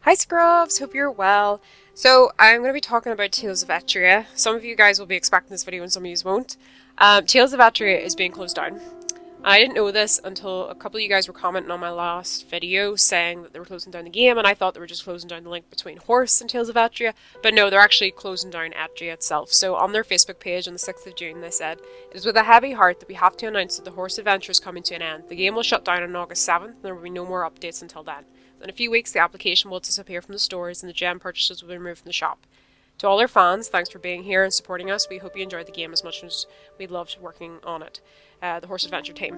Hi Scrubs, hope you're well. So I'm going to be talking about Tales of Etria. Some of you guys will be expecting this video and some of you won't. Tales of Etria is being closed down. I didn't know this until a couple of you guys were commenting on my last video saying that they were closing down the game, and I thought they were just closing down the link between Howrse and Tales of Etria, but no, they're actually closing down Etria itself. So on their Facebook page on the 6th of June they said, "It is with a heavy heart that we have to announce that the Horse adventure is coming to an end. The game will shut down on August 7th, and there will be no more updates until then. In a few weeks the application will disappear from the stores and the gem purchases will be removed from the shop. To all our fans, thanks for being here and supporting us. We hope you enjoyed the game as much as we loved working on it. The Horse Adventure team."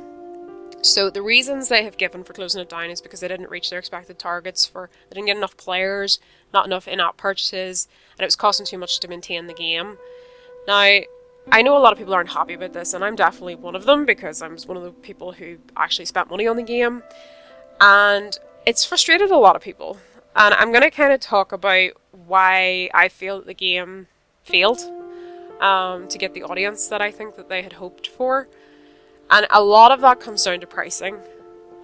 So the reasons they have given for closing it down is because they didn't reach their expected targets. They didn't get enough players, not enough in-app purchases, and it was costing too much to maintain the game. Now, I know a lot of people aren't happy about this, and I'm definitely one of them because I was one of the people who actually spent money on the game, and it's frustrated a lot of people. And I'm going to kind of talk about why I feel that the game failed to get the audience that I think that they had hoped for. And a lot of that comes down to pricing,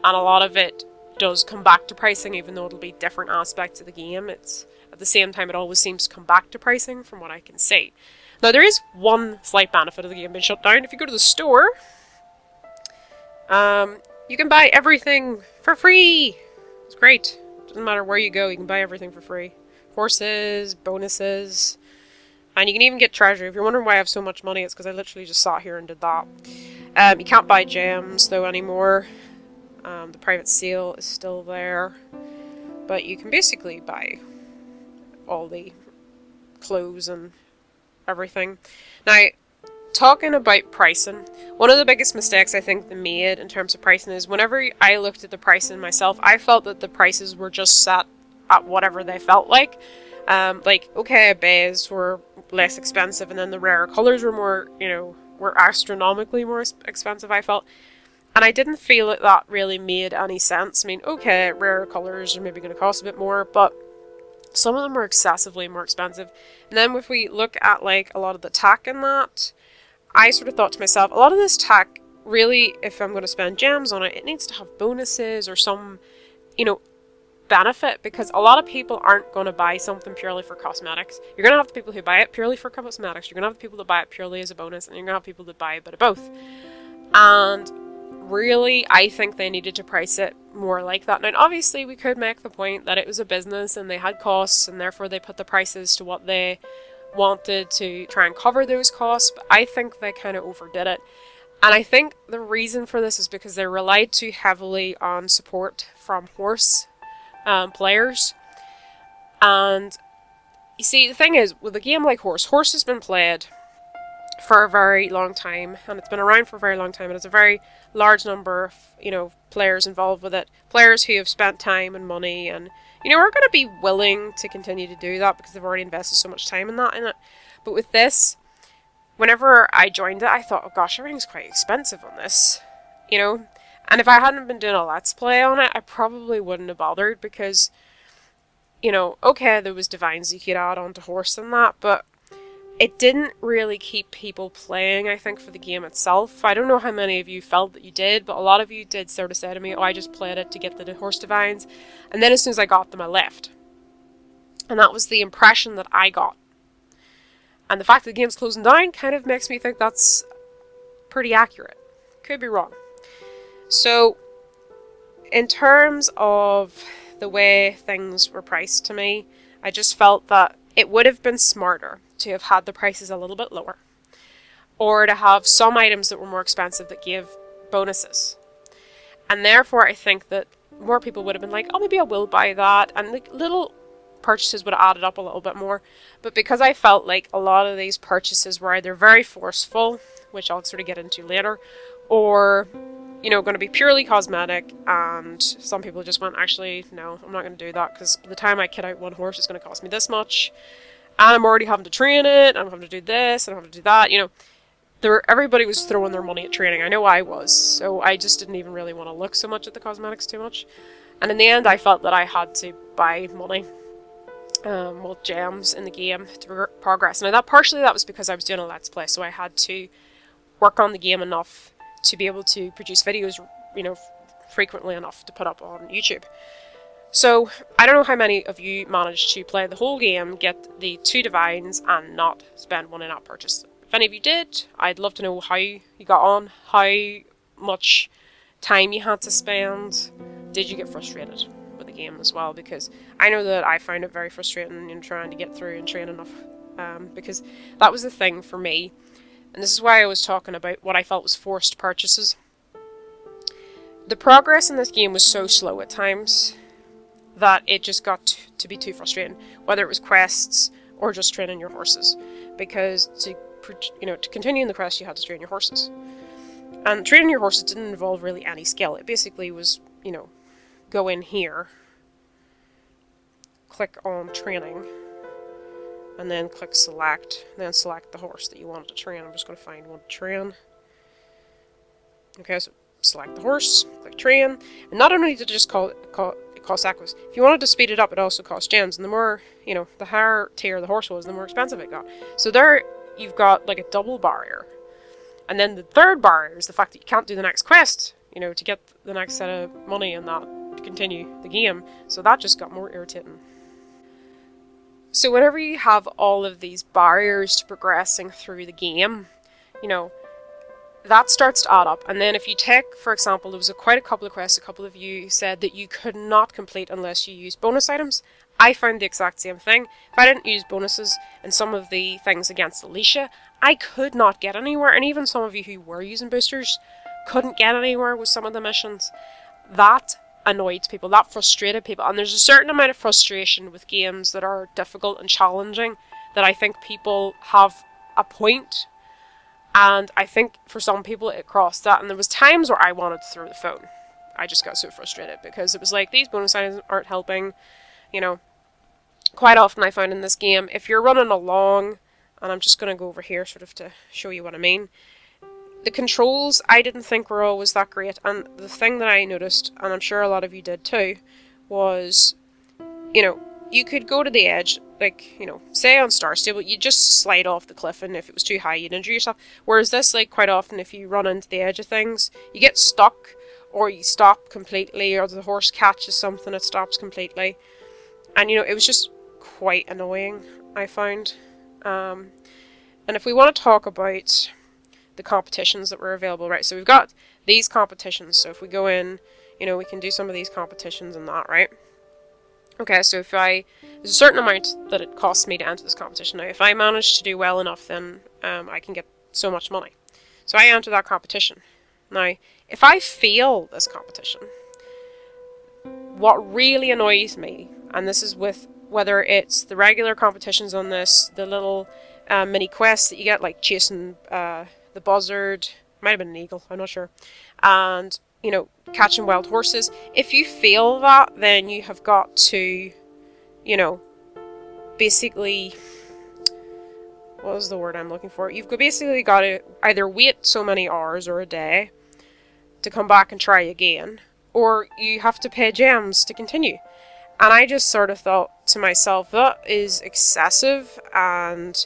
and a lot of it does come back to pricing, even though it'll be different aspects of the game. It's at the same time it always seems to come back to pricing from what I can see. Now there is one slight benefit of the game being shut down. If you go to the store, you can buy everything for free. It's great. Doesn't matter where you go, you can buy everything for free. Horses, bonuses, and you can even get treasure. If you're wondering why I have so much money, it's because I literally just sat here and did that. You can't buy gems though anymore. The private sale is still there, but you can basically buy all the clothes and everything. Now, talking about pricing, one of the biggest mistakes I think they made in terms of pricing is whenever I looked at the pricing myself, I felt that the prices were just set at whatever they felt like. Okay, bays were less expensive, and then the rarer colors were more, were astronomically more expensive, I felt. And I didn't feel like that really made any sense. I mean, okay, rarer colors are maybe going to cost a bit more, but some of them were excessively more expensive. And then if we look at like a lot of the tech in that, I sort of thought to myself, a lot of this tech, really, if I'm going to spend gems on it, it needs to have bonuses or some, benefit, because a lot of people aren't going to buy something purely for cosmetics. You're going to have the people who buy it purely for cosmetics, you're going to have the people that buy it purely as a bonus, and you're going to have people that buy a bit of both. And really, I think they needed to price it more like that. Now, obviously, we could make the point that it was a business and they had costs, and therefore they put the prices to what they wanted to try and cover those costs, but I think they kind of overdid it. And I think the reason for this is because they relied too heavily on support from Horse players. And you see, the thing is, with a game like Horse has been played for a very long time, and it's been around for a very long time, and it's a very large number of players involved with it, players who have spent time and money and are going to be willing to continue to do that because they've already invested so much time in it. But with this, whenever I joined it, I thought, oh gosh, everything's quite expensive on this, and if I hadn't been doing a Let's Play on it, I probably wouldn't have bothered because, okay, there was divines you could add onto Horse and that, but it didn't really keep people playing, I think, for the game itself. I don't know how many of you felt that you did, but a lot of you did sort of say to me, oh, I just played it to get the Horse divines, and then as soon as I got them, I left. And that was the impression that I got. And the fact that the game's closing down kind of makes me think that's pretty accurate. Could be wrong. So, in terms of the way things were priced to me, I just felt that it would have been smarter to have had the prices a little bit lower, or to have some items that were more expensive that gave bonuses. And therefore, I think that more people would have been like, oh, maybe I will buy that, and like little purchases would have added up a little bit more. But because I felt like a lot of these purchases were either very forceful, which I'll sort of get into later, or going to be purely cosmetic, and some people just went, actually, no, I'm not going to do that, because by the time I kit out one horse, it's going to cost me this much, and I'm already having to train it, I'm having to do this, and I'm having to do that, everybody was throwing their money at training. I know I was, so I just didn't even really want to look so much at the cosmetics too much, and in the end, I felt that I had to buy money, gems in the game to progress. Now, partially that was because I was doing a Let's Play, so I had to work on the game enough to be able to produce videos, frequently enough to put up on YouTube. So, I don't know how many of you managed to play the whole game, get the 2 divines, and not spend one in-app purchase. If any of you did, I'd love to know how you got on, how much time you had to spend. Did you get frustrated with the game as well? Because I know that I found it very frustrating in trying to get through and train enough, because that was the thing for me. And this is why I was talking about what I felt was forced purchases. The progress in this game was so slow at times that it just got to be too frustrating, whether it was quests or just training your horses, because to continue in the quest you had to train your horses, and training your horses didn't involve really any skill. It basically was, go in here, click on training, and then click select, then select the horse that you wanted to train. I'm just going to find one to train. Okay, so select the horse, click train, and not only did it just cost equus. If you wanted to speed it up, it also cost gems, and the more, the higher tier the horse was, the more expensive it got. So there you've got like a double barrier. And then the third barrier is the fact that you can't do the next quest, to get the next set of money and that to continue the game. So that just got more irritating. So whenever you have all of these barriers to progressing through the game, that starts to add up. And then if you take, for example, there was quite a couple of quests, a couple of you said that you could not complete unless you used bonus items. I found the exact same thing. If I didn't use bonuses and some of the things against Alicia, I could not get anywhere. And even some of you who were using boosters couldn't get anywhere with some of the missions. That annoyed people, that frustrated people. And there's a certain amount of frustration with games that are difficult and challenging that I think people have a point. And I think for some people it crossed that, and there was times where I wanted to throw the phone. I just got so frustrated because it was like, these bonus items aren't helping. Quite often I found in this game, if you're running along, and I'm just going to go over here sort of to show you what I mean, the controls I didn't think were always that great, and the thing that I noticed, and I'm sure a lot of you did too, was, you could go to the edge, like, say on Star Stable, you just slide off the cliff, and if it was too high, you'd injure yourself. Whereas this, like, quite often, if you run into the edge of things, you get stuck, or you stop completely, or the horse catches something, it stops completely. And, it was just quite annoying, I found. And if we want to talk about the competitions that were available, right, so we've got these competitions. So if we go in, we can do some of these competitions and that, right? Okay, so there's a certain amount that it costs me to enter this competition. Now, if I manage to do well enough, then I can get so much money. So I enter that competition. Now, if I fail this competition, what really annoys me, and this is with whether it's the regular competitions on this, the little mini quests that you get, like chasing the buzzard, might have been an eagle, I'm not sure, and catching wild horses. If you fail that, then you have got to, basically, what is the word I'm looking for? You've basically got to either wait so many hours or a day to come back and try again, or you have to pay gems to continue. And I just sort of thought to myself, that is excessive, and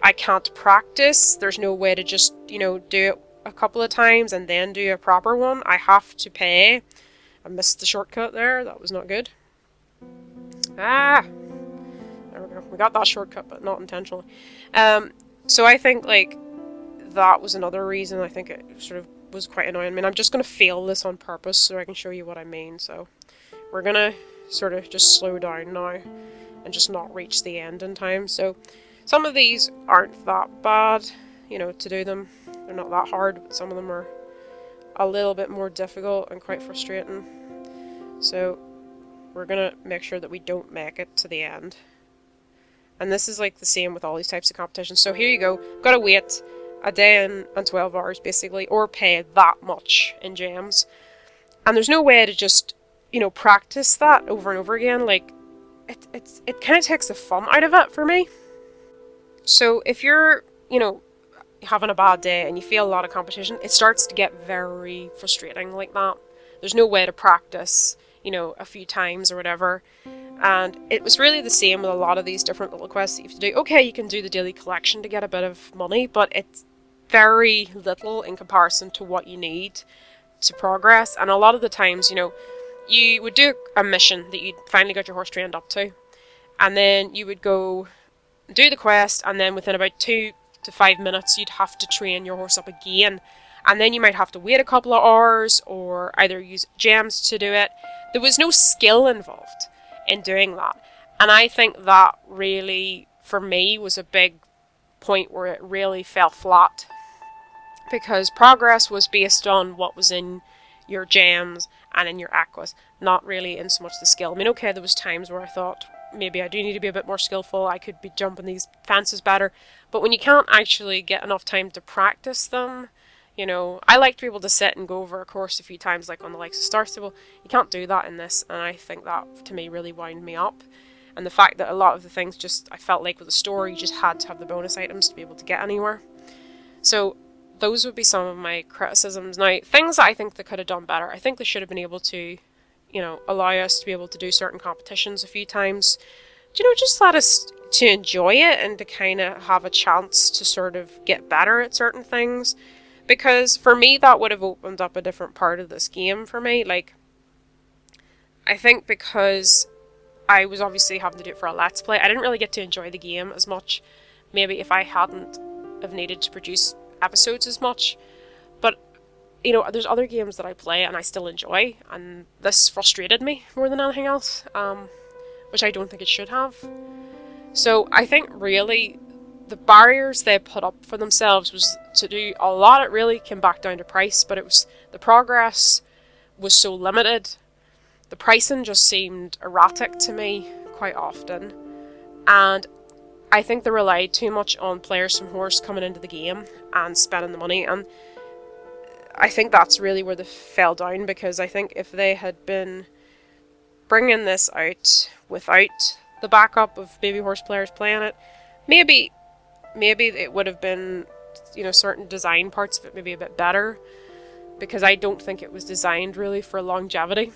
I can't practice. There's no way to just, do it a couple of times and then do a proper one. I have to pay. I missed the shortcut there. That was not good. There we go. We got that shortcut, but not intentionally. So I think, like, that was another reason I think it sort of was quite annoying. I mean, I'm just going to fail this on purpose so I can show you what I mean. So we're going to sort of just slow down now and just not reach the end in time. So some of these aren't that bad, to do them. They're not that hard, but some of them are a little bit more difficult and quite frustrating. So we're going to make sure that we don't make it to the end. And this is like the same with all these types of competitions. So here you go. Got to wait a day and 12 hours basically, or pay that much in gems. And there's no way to just, practice that over and over again. Like, it kind of takes the fun out of it for me. So if you're, having a bad day and you feel a lot of competition, it starts to get very frustrating like that. There's no way to practice, a few times or whatever. And it was really the same with a lot of these different little quests that you have to do. Okay, you can do the daily collection to get a bit of money, but it's very little in comparison to what you need to progress. And a lot of the times, you would do a mission that you'd finally got your horse trained up to, and then you would go do the quest, and then within about 2 to 5 minutes you'd have to train your horse up again, and then you might have to wait a couple of hours or either use gems to do it. There was no skill involved in doing that, and I think that really, for me, was a big point where it really fell flat, because progress was based on what was in your gems and in your aquas, not really in so much the skill. I mean, okay, there was times where I thought, maybe I do need to be a bit more skillful, I could be jumping these fences better, but when you can't actually get enough time to practice them, you know, I like to be able to sit and go over a course a few times, like on the likes of Star Stable. You can't do that in this, and I think that, to me, really wound me up. And the fact that a lot of the things just, I felt like with the story, you just had to have the bonus items to be able to get anywhere. So those would be some of my criticisms. Now, things that I think they could have done better. I think they should have been able to, you know, allow us to be able to do certain competitions a few times. You know, just let us to enjoy it and to kind of have a chance to sort of get better at certain things. Because for me, that would have opened up a different part of this game for me. Like, I think because I was obviously having to do it for a Let's Play, I didn't really get to enjoy the game as much. Maybe if I hadn't have needed to produce episodes as much. But, you know, there's other games that I play and I still enjoy, and this frustrated me more than anything else, which I don't think it should have. So I think really the barriers they put up for themselves was to do a lot. It really came back down to price, but it was the progress was so limited. The pricing just seemed erratic to me quite often, and I think they relied too much on players from Horse coming into the game and spending the money, and I think that's really where they fell down, because I think if they had been bringing this out without the backup of baby horse players playing it, maybe it would have been, you know, certain design parts of it maybe a bit better, because I don't think it was designed really for longevity.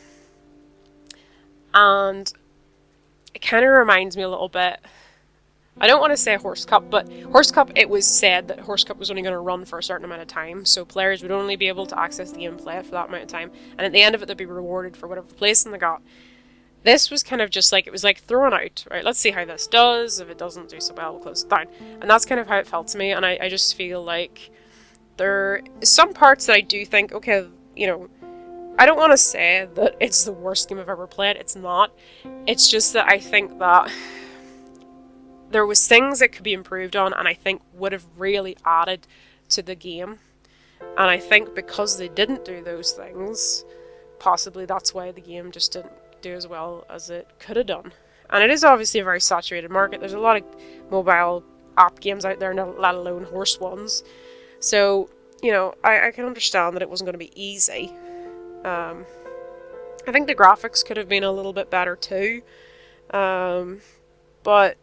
And it kind of reminds me a little bit, I don't want to say Horse Cup, but Horse Cup, it was said that Horse Cup was only going to run for a certain amount of time, so players would only be able to access the game and play it for that amount of time, and at the end of it they'd be rewarded for whatever placing they got. This was kind of just like, it was like throwing out, right, let's see how this does, if it doesn't do so well, we'll close it down. And that's kind of how it felt to me, and I just feel like there is some parts that I do think, okay, you know, I don't want to say that it's the worst game I've ever played, it's not. It's just that I think that there was things that could be improved on, and I think would have really added to the game. And I think because they didn't do those things, possibly that's why the game just didn't do as well as it could have done. And it is obviously a very saturated market. There's a lot of mobile app games out there, let alone horse ones. So, you know, I can understand that it wasn't going to be easy. I think the graphics could have been a little bit better too. But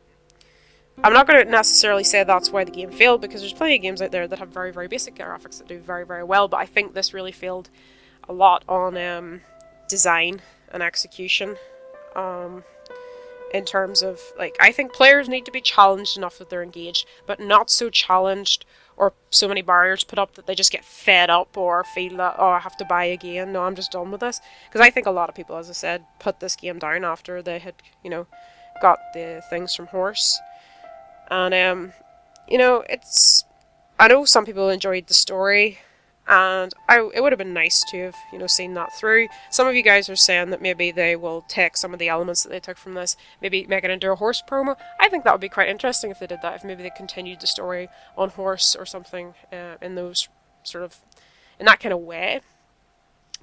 I'm not going to necessarily say that's why the game failed, because there's plenty of games out there that have very, very basic graphics that do very, very well, but I think this really failed a lot on design and execution. In terms of, like, I think players need to be challenged enough that they're engaged, but not so challenged or so many barriers put up that they just get fed up or feel that, oh, I have to buy again, no, I'm just done with this. Because I think a lot of people, as I said, put this game down after they had, you know, got the things from Horse. And, you know, I know some people enjoyed the story, and it would have been nice to have, you know, seen that through. Some of you guys are saying that maybe they will take some of the elements that they took from this, maybe make it into a Horse promo. I think that would be quite interesting if they did that, if maybe they continued the story on Horse or something, in those sort of, in that kind of way.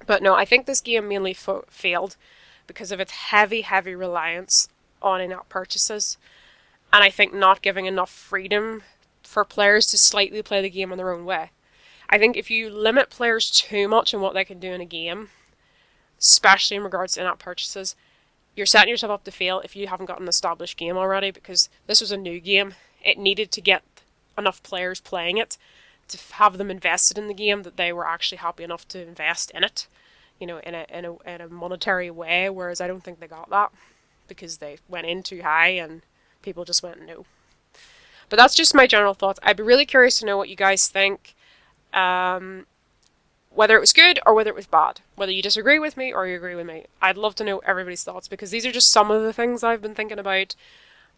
But no, I think this game mainly failed because of its heavy, heavy reliance on in-app purchases, and I think not giving enough freedom for players to slightly play the game in their own way. I think if you limit players too much in what they can do in a game, especially in regards to in-app purchases, you're setting yourself up to fail if you haven't got an established game already, because this was a new game. It needed to get enough players playing it to have them invested in the game that they were actually happy enough to invest in it, you know, in a monetary way, whereas I don't think they got that because they went in too high and people just went no. But that's just my general thoughts. I'd be really curious to know what you guys think. whether it was good or whether it was bad. Whether you disagree with me or you agree with me. I'd love to know everybody's thoughts, because these are just some of the things I've been thinking about.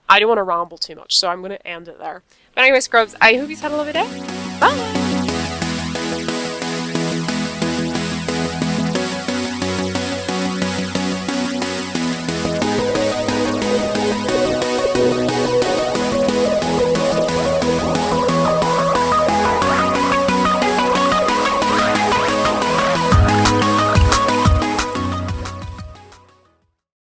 I don't want to ramble too much, so I'm going to end it there. But anyway, Scrubs, I hope you've had a lovely day. Bye!